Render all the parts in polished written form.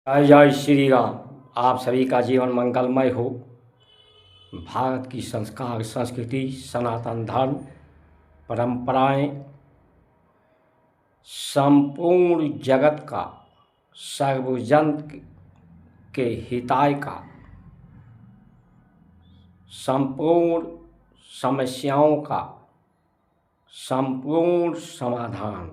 जय जय श्री राम। आप सभी का जीवन मंगलमय हो। भारत की संस्कार, संस्कृति, सनातन धर्म, परंपराएं संपूर्ण जगत का, सर्वजन के हिताय का, संपूर्ण समस्याओं का संपूर्ण समाधान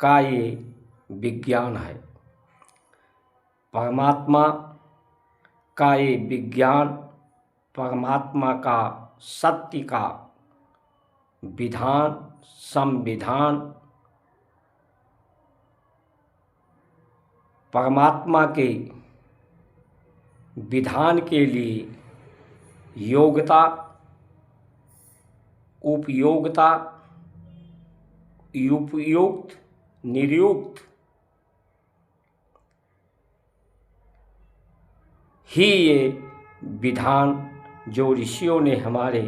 का ये विज्ञान है। परमात्मा का ये विज्ञान, परमात्मा का सत्य का विधान, संविधान, परमात्मा के विधान के लिए योग्यता, उपयोगिता, उपयुक्त, निरुक्त ही ये विधान जो ऋषियों ने हमारे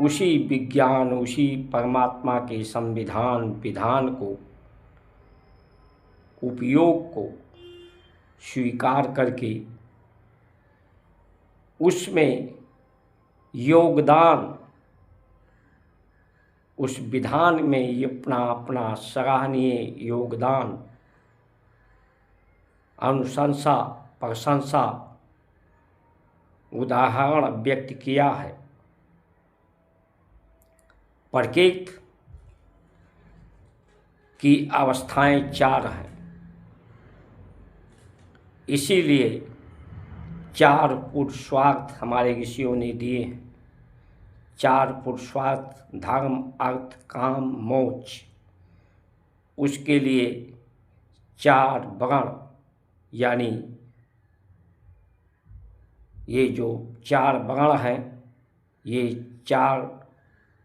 उसी विज्ञान, उसी परमात्मा के संविधान, विधान को, उपयोग को स्वीकार करके उसमें योगदान, उस विधान में ये अपना अपना सराहनीय योगदान, अनुशंसा, प्रशंसा, उदाहरण व्यक्त किया है। प्रकृति की अवस्थाएं 4 हैं, इसीलिए 4 पुरुषार्थ हमारे ऋषियों ने दिए हैं। 4 पुरुषार्थ, धर्म, अर्थ, काम, मोक्ष। उसके लिए 4 वर्ण, यानी ये जो 4 वर्ण हैं, ये 4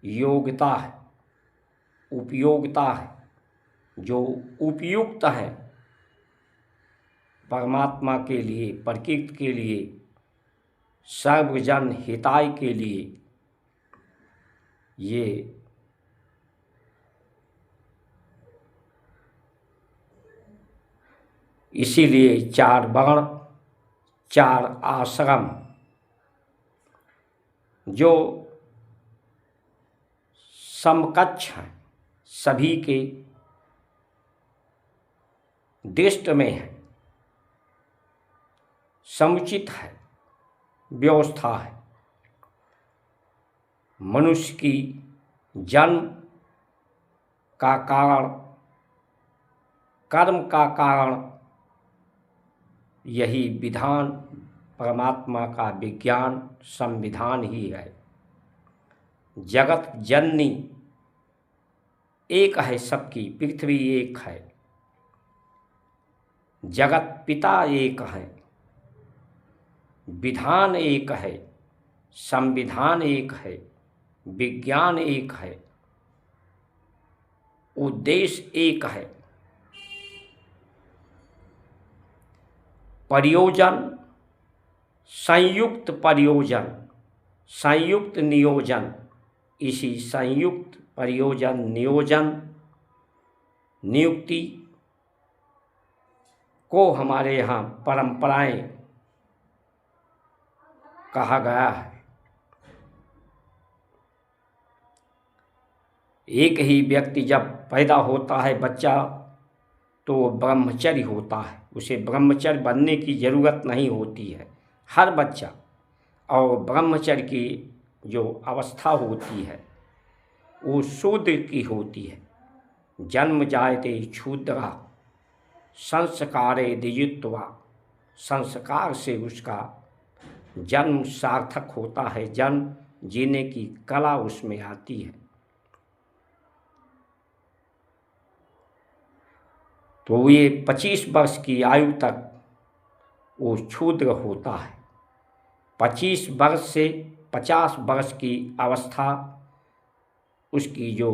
योग्यता है, उपयोगिता है, जो उपयुक्त है परमात्मा के लिए, प्रकृति के लिए, सर्वजन हिताय के लिए। ये इसीलिए 4 वर्ण, 4 आश्रम जो समकक्ष हैं, सभी के दृष्टि में है, समुचित है, व्यवस्था है। मनुष्य की जन्म का कारण, कर्म का कारण यही विधान, परमात्मा का विज्ञान, संविधान ही है। जगत जननी एक है, सबकी पृथ्वी एक है। जगत पिता एक है, विधान एक है, संविधान एक है, विज्ञान एक है, उद्देश्य एक है। प्रयोजन, संयुक्त प्रयोजन, संयुक्त नियोजन। इसी संयुक्त प्रयोजन, नियोजन, नियुक्ति को हमारे यहाँ परंपराएं कहा गया है। एक ही व्यक्ति जब पैदा होता है बच्चा, तो वो ब्रह्मचर्य होता है, उसे ब्रह्मचर्य बनने की ज़रूरत नहीं होती है। हर बच्चा, और ब्रह्मचर्य की जो अवस्था होती है वो शूद्र की होती है। जन्म जायते क्षुद्रा संस्कारे द्विजित्वा। संस्कार से उसका जन्म सार्थक होता है, जन्म जीने की कला उसमें आती है। तो ये 25 वर्ष की आयु तक वो क्षुद्र होता है। 25 वर्ष से 50 वर्ष की अवस्था उसकी जो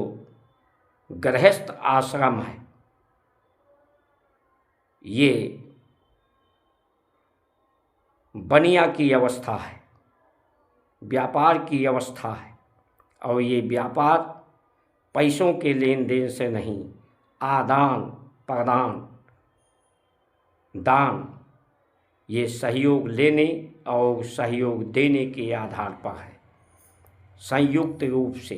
गृहस्थ आश्रम है, ये बनिया की अवस्था है, व्यापार की अवस्था है। और ये व्यापार पैसों के लेन देन से नहीं, आदान प्रदान, दान, ये सहयोग लेने और सहयोग देने के आधार पर है। संयुक्त रूप से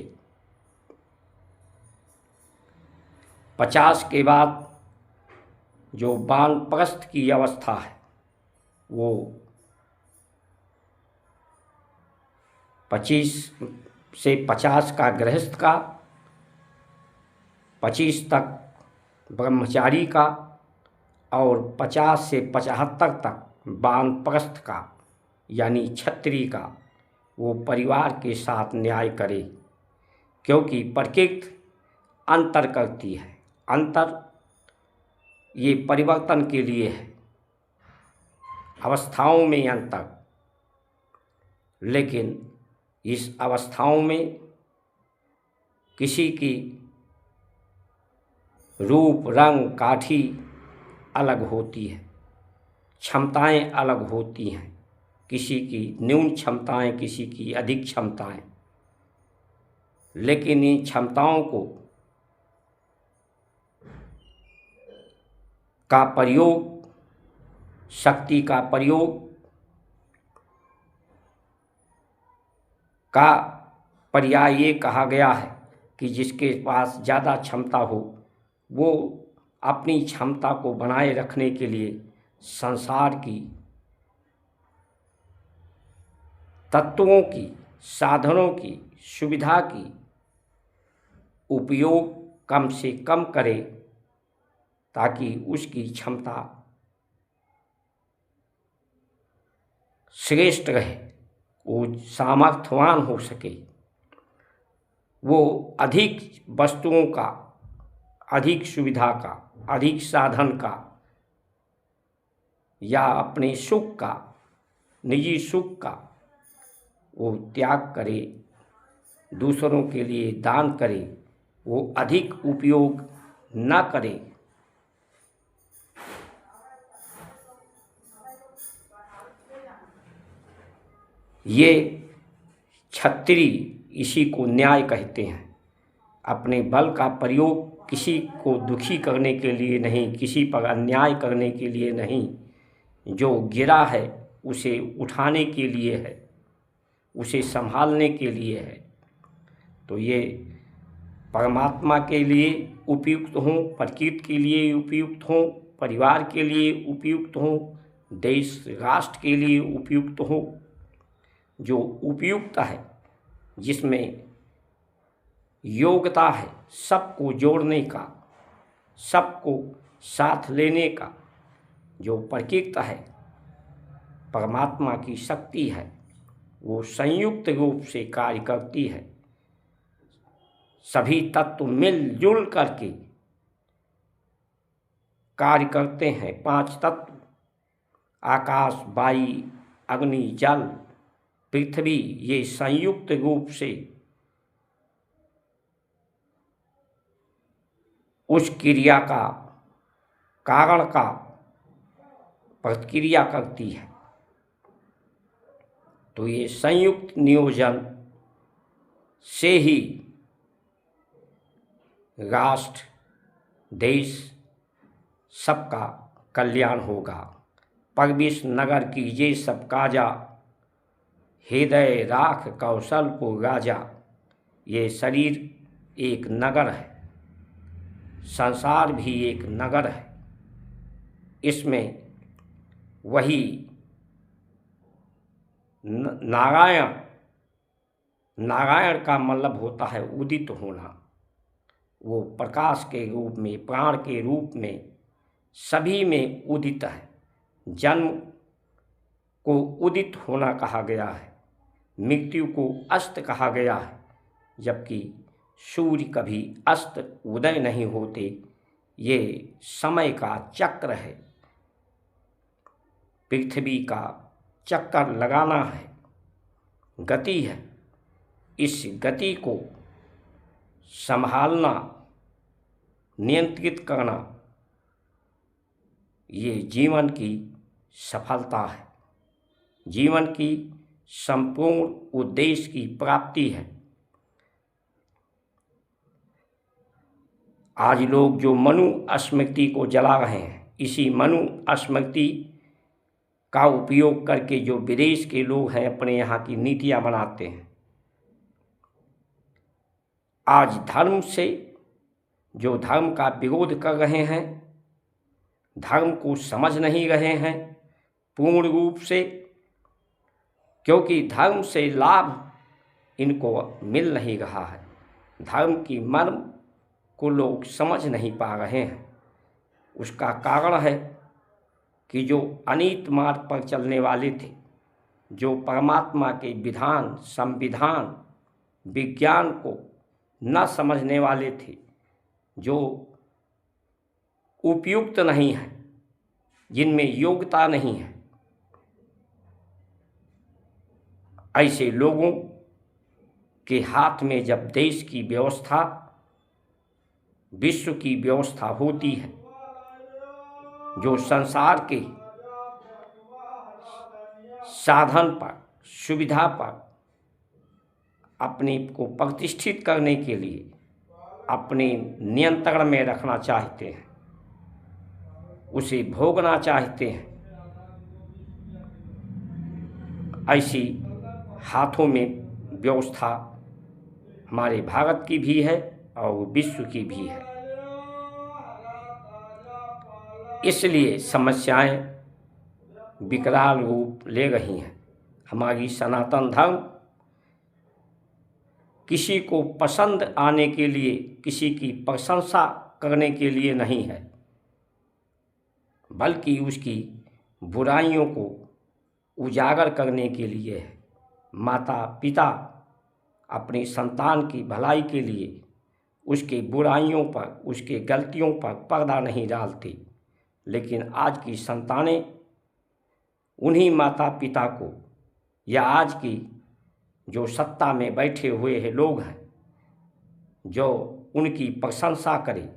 50 के बाद जो वानप्रस्थ की अवस्था है वो 25 से 50 का गृहस्थ का, 25 तक ब्रह्मचारी का और 50 से 75 तक वानप्रस्थ का यानी क्षत्रिय का, वो परिवार के साथ न्याय करे। क्योंकि प्रकृति अंतर करती है। अंतर ये परिवर्तन के लिए है, अवस्थाओं में अंतर। लेकिन इस अवस्थाओं में किसी की रूप, रंग, काठी अलग होती है, क्षमताएं अलग होती हैं। किसी की न्यून क्षमताएं, किसी की अधिक क्षमताएं। लेकिन इन क्षमताओं को का प्रयोग, शक्ति का प्रयोग का पर्याय ये कहा गया है कि जिसके पास ज़्यादा क्षमता हो वो अपनी क्षमता को बनाए रखने के लिए संसार की तत्वों की, साधनों की, सुविधा की उपयोग कम से कम करे ताकि उसकी क्षमता श्रेष्ठ रहे, वो सामर्थ्यवान हो सके, वो अधिक वस्तुओं का, अधिक सुविधा का, अधिक साधन का या अपने सुख का, निजी सुख का वो त्याग करे, दूसरों के लिए दान करे, वो अधिक उपयोग न करे। ये क्षत्रिय इसी को न्याय कहते हैं। अपने बल का प्रयोग किसी को दुखी करने के लिए नहीं, किसी पर अन्याय करने के लिए नहीं, जो गिरा है उसे उठाने के लिए है, उसे संभालने के लिए है। तो ये परमात्मा के लिए उपयुक्त हों, प्रकृति के लिए उपयुक्त हों, परिवार के लिए उपयुक्त हों, देश राष्ट्र के लिए उपयुक्त हों। जो उपयुक्त है, जिसमें योग्यता है सबको जोड़ने का, सबको साथ लेने का, जो प्रकृति है, परमात्मा की शक्ति है, वो संयुक्त रूप से कार्य करती है। सभी तत्व मिलजुल करके कार्य करते हैं। 5 तत्व आकाश, वायु, अग्नि, जल, पृथ्वी, ये संयुक्त रूप से उस क्रिया का, कारण का प्रतिक्रिया करती है। तो ये संयुक्त नियोजन से ही राष्ट्र, देश सबका कल्याण होगा। परवेश नगर कीजिए सब काजा, हृदय राख कौशल को राजा। ये शरीर एक नगर है, संसार भी एक नगर है। इसमें वही नारायण, नारायण का मतलब होता है उदित होना। वो प्रकाश के रूप में, प्राण के रूप में सभी में उदित है। जन्म को उदित होना कहा गया है, मृत्यु को अस्त कहा गया है, जबकि सूर्य कभी अस्त उदय नहीं होते। ये समय का चक्र है, पृथ्वी का चक्कर लगाना है, गति है। इस गति को संभालना, नियंत्रित करना, ये जीवन की सफलता है, जीवन की संपूर्ण उद्देश्य की प्राप्ति है। आज लोग जो मनु स्मृति को जला रहे हैं, इसी मनु स्मृति का उपयोग करके जो विदेश के लोग हैं अपने यहाँ की नीतियाँ बनाते हैं। आज धर्म से जो धर्म का विरोध कर रहे हैं, धर्म को समझ नहीं रहे हैं पूर्ण रूप से, क्योंकि धर्म से लाभ इनको मिल नहीं रहा है। धर्म की मर्म को लोग समझ नहीं पा रहे हैं। उसका कारण है कि जो अनीत मार्ग पर चलने वाले थे, जो परमात्मा के विधान, संविधान, विज्ञान को न समझने वाले थे, जो उपयुक्त नहीं है, जिनमें योग्यता नहीं है, ऐसे लोगों के हाथ में जब देश की व्यवस्था, विश्व की व्यवस्था होती है, जो संसार के साधन पर, सुविधा पर अपने को प्रतिष्ठित करने के लिए अपने नियंत्रण में रखना चाहते हैं, उसे भोगना चाहते हैं, ऐसी हाथों में व्यवस्था हमारे भारत की भी है और विश्व की भी है। इसलिए समस्याएं विकराल रूप ले रही हैं। हमारी सनातन धर्म किसी को पसंद आने के लिए, किसी की प्रशंसा करने के लिए नहीं है, बल्कि उसकी बुराइयों को उजागर करने के लिए है। माता पिता अपनी संतान की भलाई के लिए उसके बुराइयों पर, उसके गलतियों पर पर्दा नहीं डालती, लेकिन आज की संतानें उन्हीं माता पिता को, या आज की जो सत्ता में बैठे हुए हैं लोग हैं, जो उनकी प्रशंसा करें,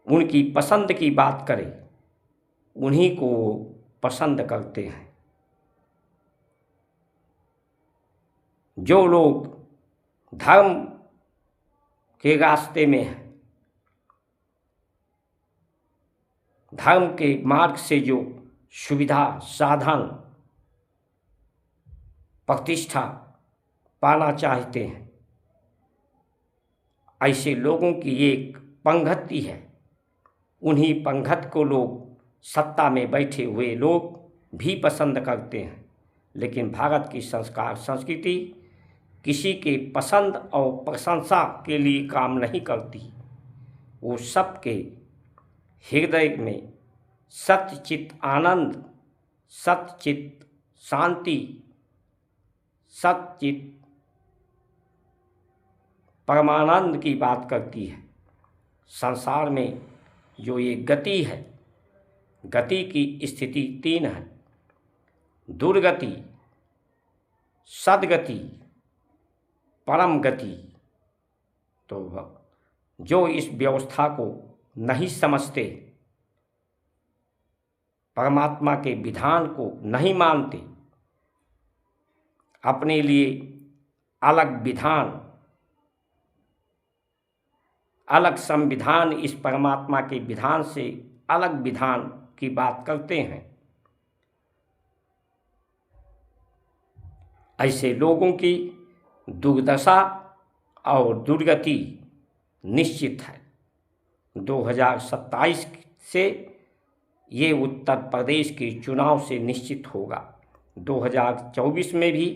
उनकी पसंद की बात करें, उन्हीं को पसंद करते हैं। जो लोग धर्म के रास्ते में हैं, धर्म के मार्ग से जो सुविधा, साधन, प्रतिष्ठा पाना चाहते हैं, ऐसे लोगों की एक पंगति है। उन्हीं पंगत को लोग, सत्ता में बैठे हुए लोग भी पसंद करते हैं। लेकिन भारत की संस्कार संस्कृति किसी के पसंद और प्रशंसा के लिए काम नहीं करती। वो सबके हृदय में सच्चित आनंद, सच्चित शांति, सच्चित परमानंद की बात करती है। संसार में जो ये गति है, गति की स्थिति तीन है: दुर्गति, सद्गति, परम गति। तो जो इस व्यवस्था को नहीं समझते, परमात्मा के विधान को नहीं मानते, अपने लिए अलग विधान, अलग संविधान, इस परमात्मा के विधान से अलग विधान की बात करते हैं, ऐसे लोगों की दुर्दशा और दुर्गति निश्चित है। 2027 से ये उत्तर प्रदेश के चुनाव से निश्चित होगा। 2024 में भी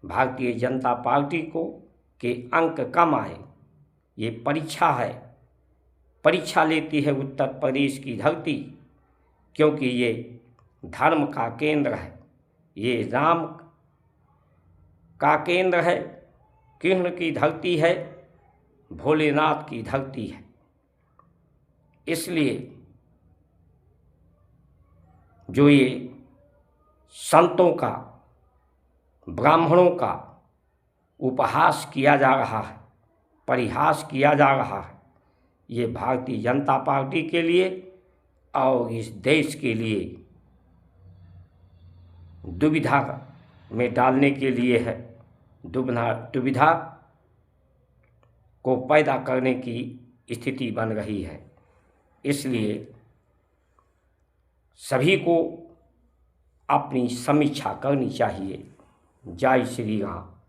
भारतीय जनता पार्टी को के अंक कम आए। ये परीक्षा है, परीक्षा लेती है उत्तर प्रदेश की धरती, क्योंकि ये धर्म का केंद्र है, ये राम का केंद्र है, कृष्ण की धरती है, भोलेनाथ की धरती है। इसलिए जो ये संतों का, ब्राह्मणों का उपहास किया जा रहा है, परिहास किया जा रहा है, ये भारतीय जनता पार्टी के लिए और इस देश के लिए दुविधा में डालने के लिए है। दुविधा को पैदा करने की स्थिति बन रही है। इसलिए सभी को अपनी समीक्षा करनी चाहिए। जय श्री राम।